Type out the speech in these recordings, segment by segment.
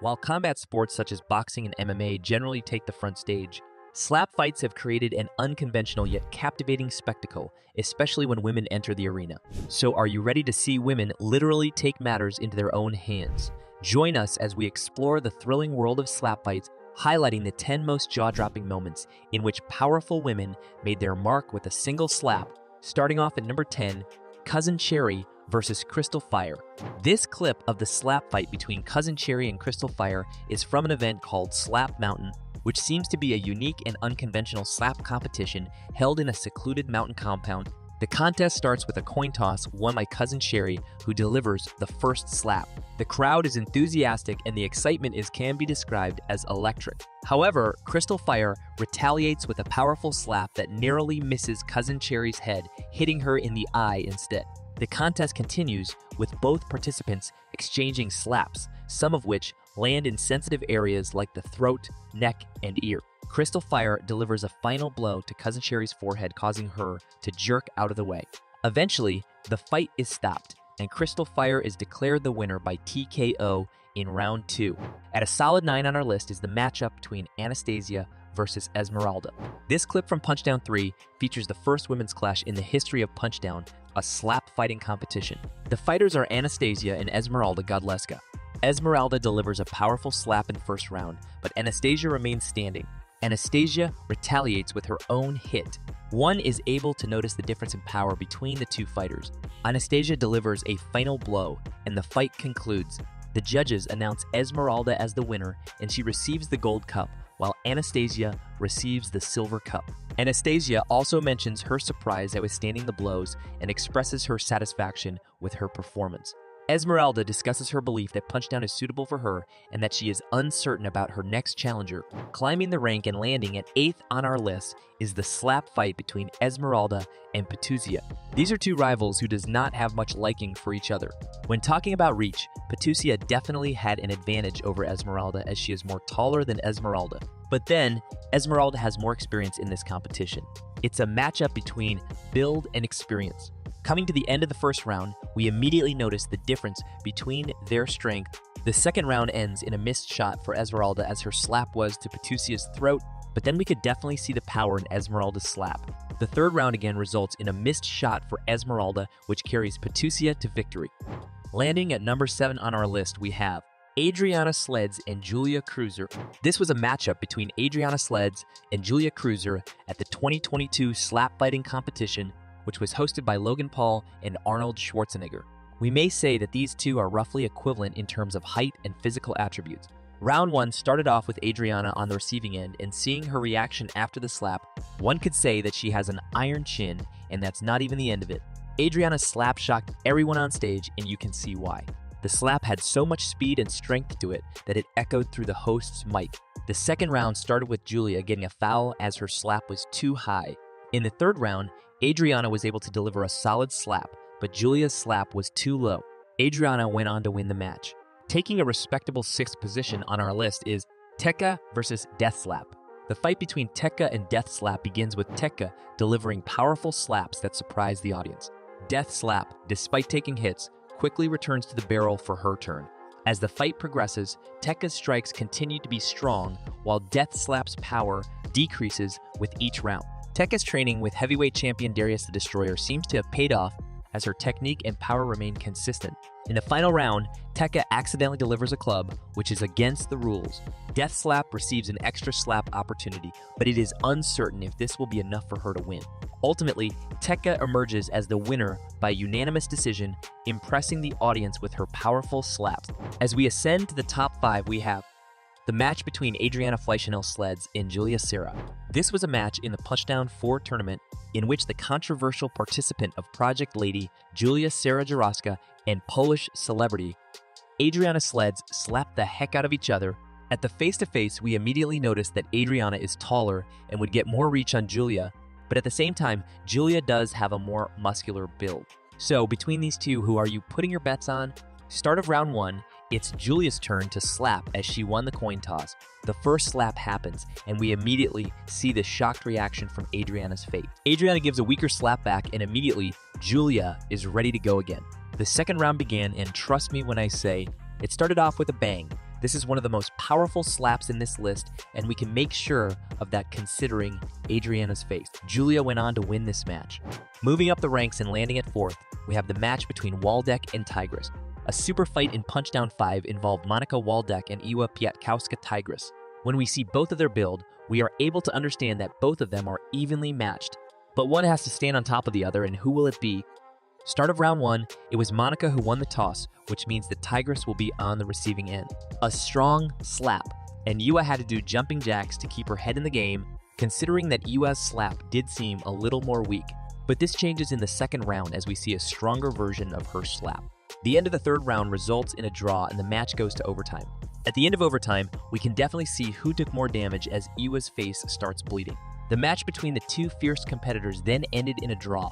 While combat sports such as boxing and MMA generally take the front stage, slap fights have created an unconventional yet captivating spectacle, especially when women enter the arena. So are you ready to see women literally take matters into their own hands? Join us as we explore the thrilling world of slap fights, highlighting the 10 most jaw-dropping moments in which powerful women made their mark with a single slap. Starting off at number 10, Cousin Cherry versus Crystal Fire. This clip of the slap fight between Cousin Cherry and Crystal Fire is from an event called Slap Mountain, which seems to be a unique and unconventional slap competition held in a secluded mountain compound. The contest starts with a coin toss won by Cousin Cherry, who delivers the first slap. The crowd is enthusiastic and the excitement can be described as electric. However, Crystal Fire retaliates with a powerful slap that narrowly misses Cousin Cherry's head, hitting her in the eye instead. The contest continues with both participants exchanging slaps, some of which land in sensitive areas like the throat, neck, and ear. Crystal Fire delivers a final blow to Cousin Cherry's forehead, causing her to jerk out of the way. Eventually, the fight is stopped, and Crystal Fire is declared the winner by TKO in round 2. At a solid 9 on our list is the matchup between Anastasia versus Esmeralda. This clip from Punchdown 3 features the first women's clash in the history of Punchdown, a slap fighting competition. The fighters are Anastasia and Esmeralda Godleska. Esmeralda delivers a powerful slap in the first round, but Anastasia remains standing. Anastasia retaliates with her own hit. One is able to notice the difference in power between the two fighters. Anastasia delivers a final blow, and the fight concludes. The judges announce Esmeralda as the winner, and she receives the gold cup, while Anastasia receives the silver cup. Anastasia also mentions her surprise at withstanding the blows and expresses her satisfaction with her performance. Esmeralda discusses her belief that Punchdown is suitable for her and that she is uncertain about her next challenger. Climbing the rank and landing at 8th on our list is the slap fight between Esmeralda and Petusia. These are two rivals who does not have much liking for each other. When talking about reach, Petusia definitely had an advantage over Esmeralda as she is more taller than Esmeralda. But then, Esmeralda has more experience in this competition. It's a matchup between build and experience. Coming to the end of the first round, we immediately notice the difference between their strength. The second round ends in a missed shot for Esmeralda as her slap was to Petusia's throat, but then we could definitely see the power in Esmeralda's slap. The third round again results in a missed shot for Esmeralda, which carries Petusia to victory. Landing at number 7 on our list, we have Adriana Sledz and Julia Kreuzer. This was a matchup between Adriana Sledz and Julia Kreuzer at the 2022 slap fighting competition, which was hosted by Logan Paul and Arnold Schwarzenegger. We may say that these two are roughly equivalent in terms of height and physical attributes. Round 1 started off with Adriana on the receiving end, and seeing her reaction after the slap, one could say that she has an iron chin, and that's not even the end of it. Adriana's slap shocked everyone on stage, and you can see why. The slap had so much speed and strength to it that it echoed through the host's mic. The second round started with Julia getting a foul as her slap was too high. In the third round, Adriana was able to deliver a solid slap, but Julia's slap was too low. Adriana went on to win the match. Taking a respectable 6th position on our list is Tekka versus Death Slap. The fight between Tekka and Death Slap begins with Tekka delivering powerful slaps that surprise the audience. Death Slap, despite taking hits, quickly returns to the barrel for her turn. As the fight progresses, Tekka's strikes continue to be strong, while Death Slap's power decreases with each round. Tekka's training with heavyweight champion Darius the Destroyer seems to have paid off as her technique and power remain consistent. In the final round, Tekka accidentally delivers a club, which is against the rules. Death Slap receives an extra slap opportunity, but it is uncertain if this will be enough for her to win. Ultimately, Tekka emerges as the winner by unanimous decision, impressing the audience with her powerful slaps. As we ascend to the top 5, we have the match between Adriana Fleischmann Sledz and Julia Serra. This was a match in the Punchdown 4 tournament in which the controversial participant of Project Lady, Julia Serra Jaroska, and Polish celebrity Adriana Sledz slapped the heck out of each other. At the face-to-face, we immediately noticed that Adriana is taller and would get more reach on Julia, but at the same time, Julia does have a more muscular build. So between these two, who are you putting your bets on? Start of round 1, it's Julia's turn to slap as she won the coin toss. The first slap happens, and we immediately see the shocked reaction from Adriana's face. Adriana gives a weaker slap back, and immediately, Julia is ready to go again. The second round began, and trust me when I say, it started off with a bang. This is one of the most powerful slaps in this list, and we can make sure of that considering Adriana's face. Julia went on to win this match. Moving up the ranks and landing at 4th, we have the match between Waldeck and Tigris. A super fight in Punchdown 5 involved Monica Waldeck and Iwa Piatkowska-Tigris. When we see both of their build, we are able to understand that both of them are evenly matched. But one has to stand on top of the other, and who will it be? Start of round 1, it was Monica who won the toss, which means that Tigris will be on the receiving end. A strong slap, and Iwa had to do jumping jacks to keep her head in the game, considering that Iwa's slap did seem a little more weak. But this changes in the second round as we see a stronger version of her slap. The end of the third round results in a draw and the match goes to overtime. At the end of overtime, we can definitely see who took more damage as Iwa's face starts bleeding. The match between the two fierce competitors then ended in a draw.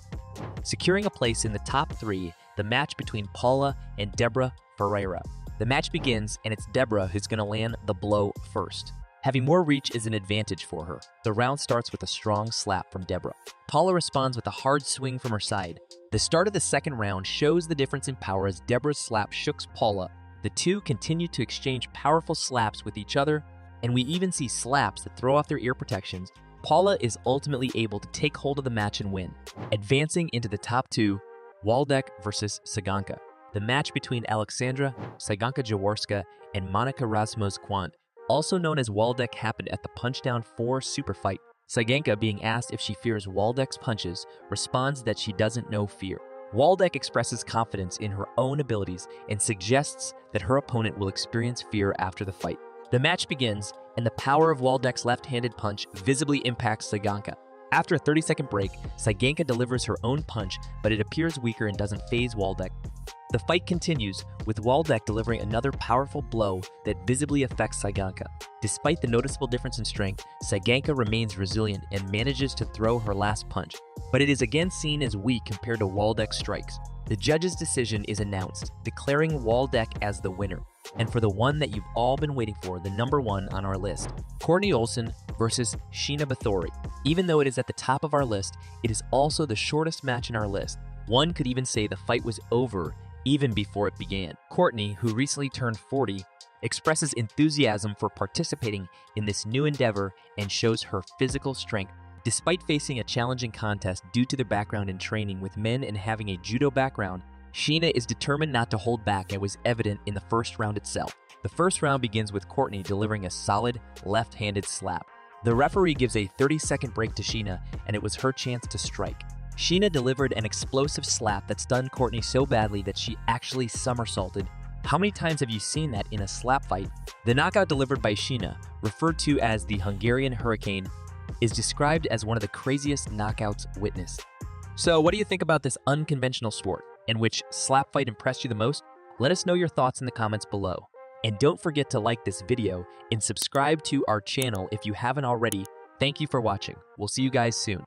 Securing a place in the top 3, the match between Paula and Deborah Ferreira. The match begins, and it's Deborah who's going to land the blow first. Having more reach is an advantage for her. The round starts with a strong slap from Deborah. Paula responds with a hard swing from her side. The start of the second round shows the difference in power as Deborah's slap shooks Paula. The two continue to exchange powerful slaps with each other, and we even see slaps that throw off their ear protections. Paula is ultimately able to take hold of the match and win. Advancing into the top 2, Waldeck versus Saganka. The match between Alexandra Saganka-Jaworska and Monica Razmos-Quant, also known as Waldeck, happened at the Punchdown 4 super fight. Saganka, being asked if she fears Waldeck's punches, responds that she doesn't know fear. Waldeck expresses confidence in her own abilities and suggests that her opponent will experience fear after the fight. The match begins, and the power of Waldeck's left-handed punch visibly impacts Saganka. After a 30-second break, Saganka delivers her own punch, but it appears weaker and doesn't faze Waldeck. The fight continues, with Waldeck delivering another powerful blow that visibly affects Saganka. Despite the noticeable difference in strength, Saganka remains resilient and manages to throw her last punch, but it is again seen as weak compared to Waldeck's strikes. The judge's decision is announced, declaring Waldeck as the winner. And for the one that you've all been waiting for, the number 1 on our list, Courtney Olsen versus Sheena Bathory. Even though it is at the top of our list, it is also the shortest match in our list. One could even say the fight was over even before it began. Courtney, who recently turned 40, expresses enthusiasm for participating in this new endeavor and shows her physical strength. Despite facing a challenging contest due to their background in training with men and having a judo background, Sheena is determined not to hold back and was evident in the first round itself. The first round begins with Courtney delivering a solid left-handed slap. The referee gives a 30-second break to Sheena, and it was her chance to strike. Sheena delivered an explosive slap that stunned Courtney so badly that she actually somersaulted. How many times have you seen that in a slap fight? The knockout delivered by Sheena, referred to as the Hungarian Hurricane, is described as one of the craziest knockouts witnessed. So what do you think about this unconventional sport? And which slap fight impressed you the most? Let us know your thoughts in the comments below. And don't forget to like this video and subscribe to our channel if you haven't already. Thank you for watching. We'll see you guys soon.